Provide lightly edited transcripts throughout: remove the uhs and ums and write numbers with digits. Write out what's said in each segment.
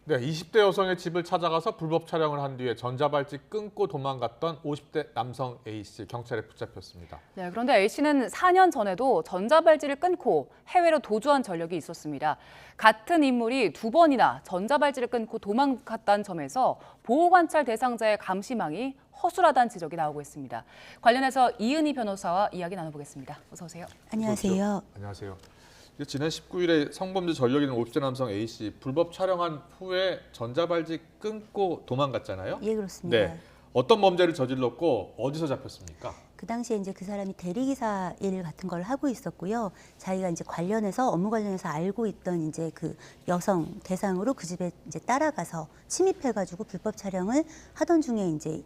네, 20대 여성의 집을 찾아가서 불법 촬영을 한 뒤에 전자발찌 끊고 도망갔던 50대 남성 A씨 경찰에 붙잡혔습니다. 네, 그런데 A씨는 4년 전에도 전자발찌를 끊고 해외로 도주한 전력이 있었습니다. 같은 인물이 두 번이나 전자발찌를 끊고 도망갔다는 점에서 보호관찰 대상자의 감시망이 허술하다는 지적이 나오고 있습니다. 관련해서 이은희 변호사와 이야기 나눠보겠습니다. 어서 오세요. 안녕하세요. 안녕하세요. 지난 19일에 성범죄 전력이 있는 50대 남성 A씨 불법 촬영한 후에 전자발찌 끊고 도망갔잖아요. 예, 그렇습니다. 네, 어떤 범죄를 저질렀고 어디서 잡혔습니까? 그 당시에 이제 그 사람이 대리기사 일 같은 걸 하고 있었고요. 자기가 이제 관련해서 업무 관련해서 알고 있던 이제 그 여성 대상으로 그 집에 이제 따라가서 침입해가지고 불법 촬영을 하던 중에 이제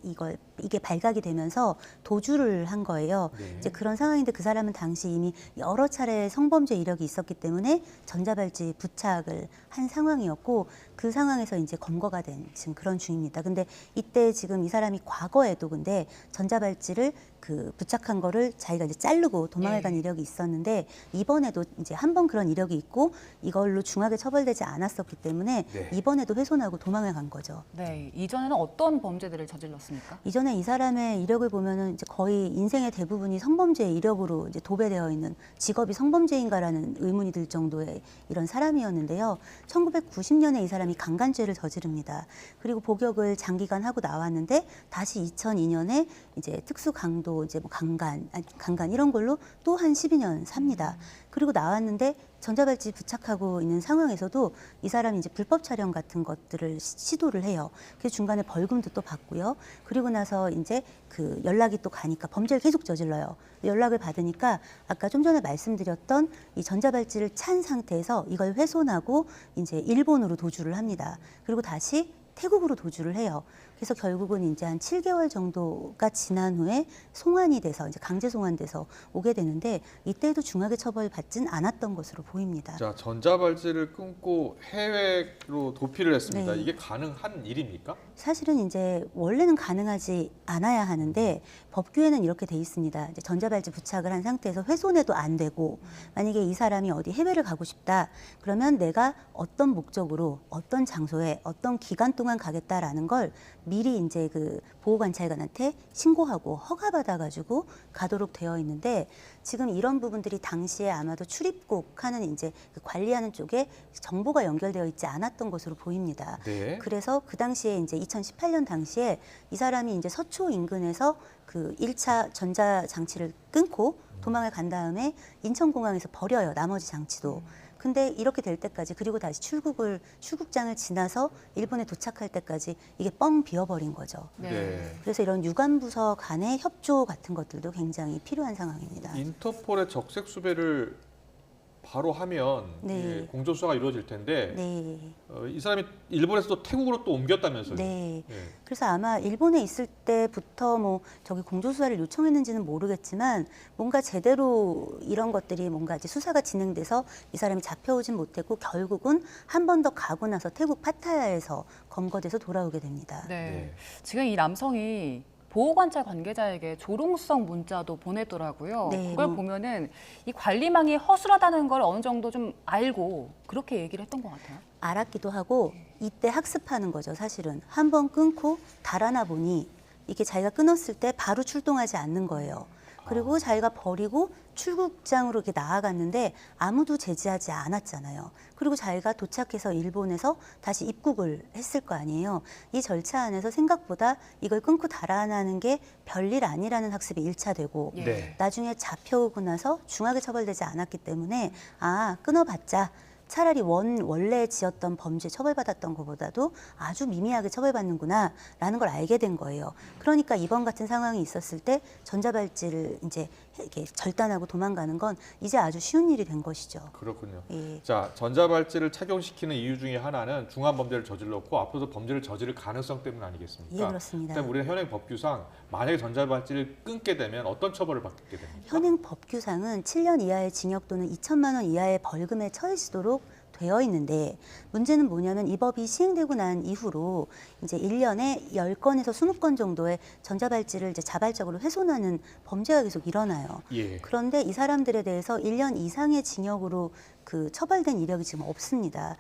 이게 발각이 되면서 도주를 한 거예요. 네. 이제 그런 상황인데 그 사람은 당시 이미 여러 차례 성범죄 이력이 있었기 때문에 전자발찌 부착을 한 상황이었고 그 상황에서 이제 검거가 된 지금 그런 중입니다. 근데 이때 지금 이 사람이 과거에도 근데 전자발찌를 그 부착한 거를 자기가 이제 자르고 도망을 간 이력이 있었는데 이번에도 이제 한 번 그런 이력이 있고 이걸로 중하게 처벌되지 않았었기 때문에 네. 이번에도 훼손하고 도망을 간 거죠. 네, 이전에는 어떤 범죄들을 저질렀습니까? 이전에 이 사람의 이력을 보면은 이제 거의 인생의 대부분이 성범죄 이력으로 이제 도배되어 있는 직업이 성범죄인가라는 의문이 들 정도의 이런 사람이었는데요. 1990년에 이 사람이 강간죄를 저지릅니다. 그리고 복역을 장기간 하고 나왔는데 다시 2002년에 이제 특수 강도 이제 뭐 강간 이런 걸로 또 한 12년 삽니다. 그리고 나왔는데 전자발찌 부착하고 있는 상황에서도 이 사람이 이제 불법 촬영 같은 것들을 시도를 해요. 그래서 중간에 벌금도 또 받고요. 그리고 나서 이제 그 연락이 또 가니까 범죄를 계속 저질러요. 연락을 받으니까 아까 좀 전에 말씀드렸던 이 전자발찌를 찬 상태에서 이걸 훼손하고 이제 일본으로 도주를 합니다. 그리고 다시 태국으로 도주를 해요. 그래서 결국은 이제 한 7개월 정도가 지난 후에 송환이 돼서 이제 강제 송환돼서 오게 되는데 이때도 중하게 처벌받진 않았던 것으로 보입니다. 자, 전자발찌를 끊고 해외로 도피를 했습니다. 네. 이게 가능한 일입니까? 사실은 이제 원래는 가능하지 않아야 하는데 법규에는 이렇게 돼 있습니다. 이제 전자발찌 부착을 한 상태에서 훼손해도 안 되고 만약에 이 사람이 어디 해외를 가고 싶다 그러면 내가 어떤 목적으로 어떤 장소에 어떤 기간 동안 가겠다라는 걸 미리 이제 그 보호관찰관한테 신고하고 허가받아가지고 가도록 되어 있는데 지금 이런 부분들이 당시에 아마도 출입국 하는 이제 그 관리하는 쪽에 정보가 연결되어 있지 않았던 것으로 보입니다. 네. 그래서 그 당시에 이제 2018년 당시에 이 사람이 이제 서초 인근에서 그 1차 전자 장치를 끊고 도망을 간 다음에 인천공항에서 버려요. 나머지 장치도. 근데 이렇게 될 때까지 그리고 다시 출국장을 지나서 일본에 도착할 때까지 이게 뻥 비어버린 거죠. 네. 그래서 이런 유관부서 간의 협조 같은 것들도 굉장히 필요한 상황입니다. 인터폴의 적색 수배를 바로 하면 네. 예, 공조수사가 이루어질 텐데 네. 이 사람이 일본에서 또 태국으로 또 옮겼다면서요? 네. 예. 그래서 아마 일본에 있을 때부터 뭐 저기 공조수사를 요청했는지는 모르겠지만 뭔가 제대로 이런 것들이 뭔가 이제 수사가 진행돼서 이 사람이 잡혀오진 못했고 결국은 한 번 더 가고 나서 태국 파타야에서 검거돼서 돌아오게 됩니다. 네. 네. 지금 이 남성이 보호관찰 관계자에게 조롱성 문자도 보냈더라고요. 네, 그걸 뭐. 보면은 이 관리망이 허술하다는 걸 어느 정도 좀 알고 그렇게 얘기를 했던 것 같아요. 알았기도 하고 이때 학습하는 거죠. 사실은 한 번 끊고 달아나 보니 이게 자기가 끊었을 때 바로 출동하지 않는 거예요. 그리고 자기가 버리고 출국장으로 이렇게 나아갔는데 아무도 제지하지 않았잖아요. 그리고 자기가 도착해서 일본에서 다시 입국을 했을 거 아니에요. 이 절차 안에서 생각보다 이걸 끊고 달아나는 게 별일 아니라는 학습이 1차 되고 예. 네. 나중에 잡혀오고 나서 중하게 처벌되지 않았기 때문에 아 끊어봤자 차라리 원래 지었던 범죄 처벌받았던 것보다도 아주 미미하게 처벌받는구나라는 걸 알게 된 거예요. 그러니까 이번 같은 상황이 있었을 때 전자발찌를 이제 이렇게 절단하고 도망가는 건 이제 아주 쉬운 일이 된 것이죠. 그렇군요. 예. 자, 전자발찌를 착용시키는 이유 중에 하나는 중한 범죄를 저질렀고 앞으로도 범죄를 저지를 가능성 때문 아니겠습니까? 예, 그렇습니다. 그다음에 우리는 현행 법규상 만약에 전자발찌를 끊게 되면 어떤 처벌을 받게 됩니까? 현행 법규상은 7년 이하의 징역 또는 2천만 원 이하의 벌금에 처해지도록 되어 있는데 문제는 뭐냐면 이 법이 시행되고 난 이후로 이제 1년에 10건에서 20건 정도의 전자발찌를 이제 자발적으로 훼손하는 범죄가 계속 일어나요. 예. 그런데 이 사람들에 대해서 1년 이상의 징역으로 그 처벌된 이력이 지금 없습니다.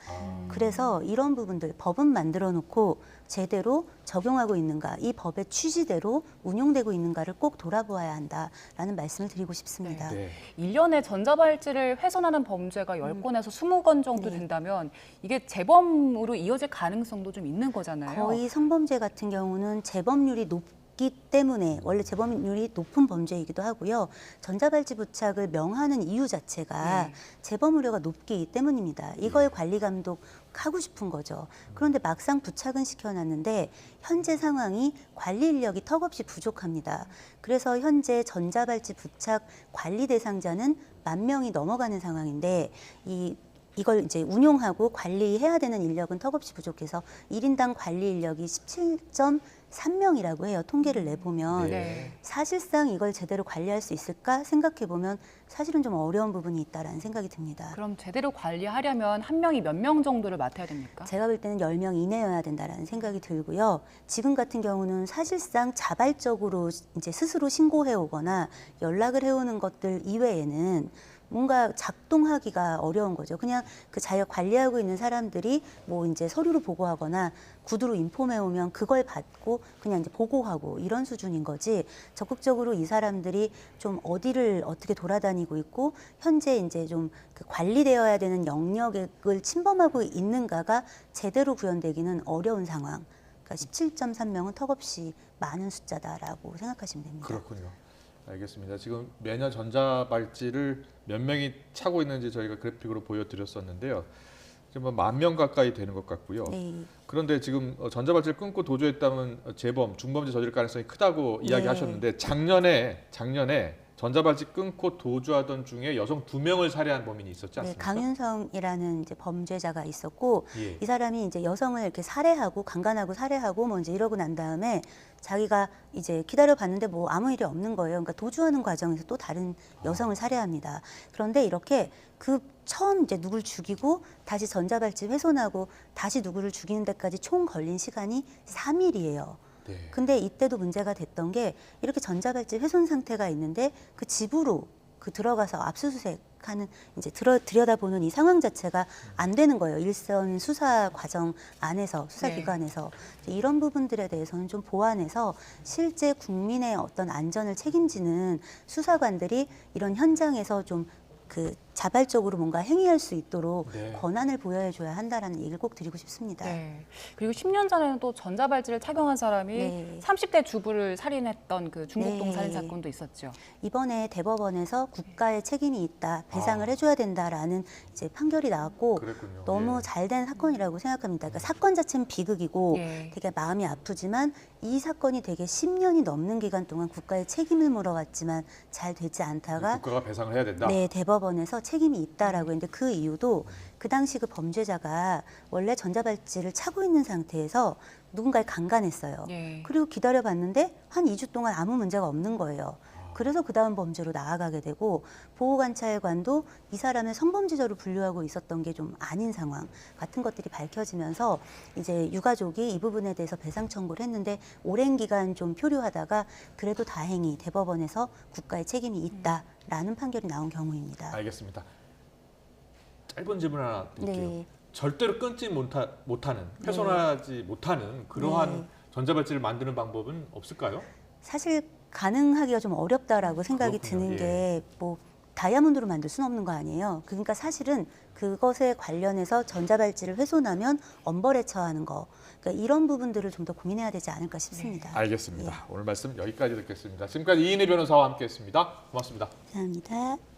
그래서 이런 부분들 법은 만들어 놓고 제대로 적용하고 있는가, 이 법의 취지대로 운용되고 있는가를 꼭 돌아보아야 한다라는 말씀을 드리고 싶습니다. 네. 1년에 전자발찌를 훼손하는 범죄가 10건에서 20건 정도 네. 된다면 이게 재범으로 이어질 가능성도 좀 있는 거잖아요. 거의 성범죄 같은 경우는 재범률이 높기 때문에 원래 재범률이 높은 범죄이기도 하고요. 전자발찌 부착을 명하는 이유 자체가 네. 재범 우려가 높기 때문입니다. 이걸 관리 감독하고 싶은 거죠. 그런데 막상 부착은 시켜놨는데 현재 상황이 관리 인력이 턱없이 부족합니다. 그래서 현재 전자발찌 부착 관리 대상자는 10,000명이 넘어가는 상황인데 이걸 이제 운용하고 관리해야 되는 인력은 턱없이 부족해서 1인당 관리 인력이 17.3명이라고 해요. 통계를 내보면. 네. 사실상 이걸 제대로 관리할 수 있을까 생각해보면 사실은 좀 어려운 부분이 있다라는 생각이 듭니다. 그럼 제대로 관리하려면 한 명이 몇 명 정도를 맡아야 됩니까? 제가 볼 때는 10명 이내여야 된다라는 생각이 들고요. 지금 같은 경우는 사실상 자발적으로 이제 스스로 신고해 오거나 연락을 해오는 것들 이외에는 뭔가 작동하기가 어려운 거죠. 그냥 그 자기가 관리하고 있는 사람들이 뭐 이제 서류로 보고하거나 구두로 인폼해 오면 그걸 받고 그냥 이제 보고하고 이런 수준인 거지. 적극적으로 이 사람들이 좀 어디를 어떻게 돌아다니고 있고 현재 이제 좀 그 관리되어야 되는 영역을 침범하고 있는가가 제대로 구현되기는 어려운 상황. 그러니까 17.3명은 턱없이 많은 숫자다라고 생각하시면 됩니다. 그렇군요. 알겠습니다. 지금 매년 전자발찌를 몇 명이 차고 있는지 저희가 그래픽으로 보여드렸었는데요. 지금 10,000명 가까이 되는 것 같고요. 네. 그런데 지금 전자발찌를 끊고 도주했다면 재범, 중범죄 저질 가능성이 크다고 네. 이야기하셨는데 작년에 전자발찌 끊고 도주하던 중에 여성 2명을 살해한 범인이 있었지 네, 않습니까? 강윤성이라는 이제 범죄자가 있었고 예. 이 사람이 이제 여성을 이렇게 살해하고 강간하고 살해하고 뭐 이제 이러고 난 다음에 자기가 이제 기다려 봤는데 뭐 아무 일이 없는 거예요. 그러니까 도주하는 과정에서 또 다른 여성을 살해합니다. 그런데 이렇게 그 처음 이제 누굴 죽이고 다시 전자발찌 훼손하고 다시 누구를 죽이는 데까지 총 걸린 시간이 3일이에요. 네. 근데 이때도 문제가 됐던 게 이렇게 전자발찌 훼손 상태가 있는데 그 집으로 그 들어가서 압수수색하는 이제 들여다보는 이 상황 자체가 안 되는 거예요. 일선 수사 과정 안에서 수사기관에서 이런 부분들에 대해서는 좀 보완해서 실제 국민의 어떤 안전을 책임지는 수사관들이 이런 현장에서 좀 그 자발적으로 뭔가 행위할 수 있도록 네. 권한을 보여줘야 한다라는 얘기를 꼭 드리고 싶습니다. 네. 그리고 10년 전에는 또 전자발찌를 착용한 사람이 네. 30대 주부를 살인했던 그 중국동 네. 살인 사건도 있었죠. 이번에 대법원에서 국가의 책임이 있다, 배상을 해줘야 된다라는 이제 판결이 나왔고 그랬군요. 너무 예. 잘된 사건이라고 생각합니다. 그러니까 사건 자체는 비극이고 예. 되게 마음이 아프지만 이 사건이 되게 10년이 넘는 기간 동안 국가의 책임을 물어왔지만 잘 되지 않다가 국가가 배상을 해야 된다. 네, 대법원에서 책임이 있다라고 했는데 그 이유도 그 당시 그 범죄자가 원래 전자발찌를 차고 있는 상태에서 누군가를 강간했어요. 예. 그리고 기다려봤는데 한 2주 동안 아무 문제가 없는 거예요. 그래서 그 다음 범죄로 나아가게 되고 보호관찰관도 이 사람을 성범죄자로 분류하고 있었던 게 좀 아닌 상황 같은 것들이 밝혀지면서 이제 유가족이 이 부분에 대해서 배상 청구를 했는데 오랜 기간 좀 표류하다가 그래도 다행히 대법원에서 국가의 책임이 있다라는 판결이 나온 경우입니다. 알겠습니다. 짧은 질문 하나 드릴게요. 네. 절대로 끊지 못하는, 훼손하지 못하는 그러한 네. 전자발찌를 만드는 방법은 없을까요? 사실 가능하기가 좀 어렵다라고 생각이 그렇군요. 드는 예. 게 뭐 다이아몬드로 만들 수는 없는 거 아니에요. 그러니까 사실은 그것에 관련해서 전자발찌를 훼손하면 엄벌에 처하는 거. 그러니까 이런 부분들을 좀 더 고민해야 되지 않을까 싶습니다. 알겠습니다. 오늘 말씀 여기까지 듣겠습니다. 지금까지 이인희 변호사와 함께했습니다. 고맙습니다. 감사합니다.